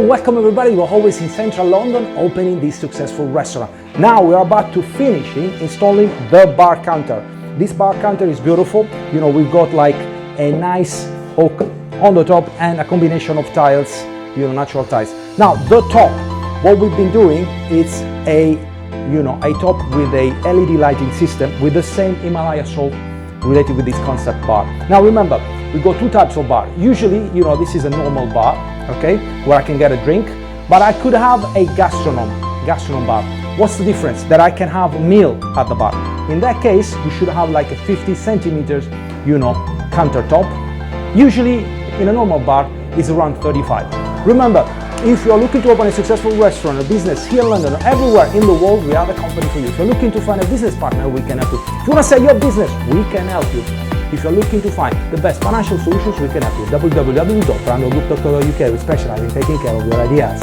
Welcome everybody, we're always in central London opening this successful restaurant. Now we're about to finish installing the bar counter. This bar counter is beautiful. You know, we've got like a nice oak on the top and a combination of tiles, you know, natural tiles. Now the top, what we've been doing is a top with a LED lighting system with the same Himalaya salt related with this concept bar. Now remember, we got two types of bar. Usually, you know, this is a normal bar, okay, where I can get a drink, but I could have a gastronom bar. What's the difference? That I can have a meal at the bar. In that case, we should have like a 50 centimeters, you know, countertop. Usually, in a normal bar, it's around 35. Remember, if you're looking to open a successful restaurant or business here in London or everywhere in the world, we have a company for you. If you're looking to find a business partner, we can help you. If you want to sell your business, we can help you. If you're looking to find the best financial solutions, we can help you. www.brandogroup.co.uk. We specialize in taking care of your ideas.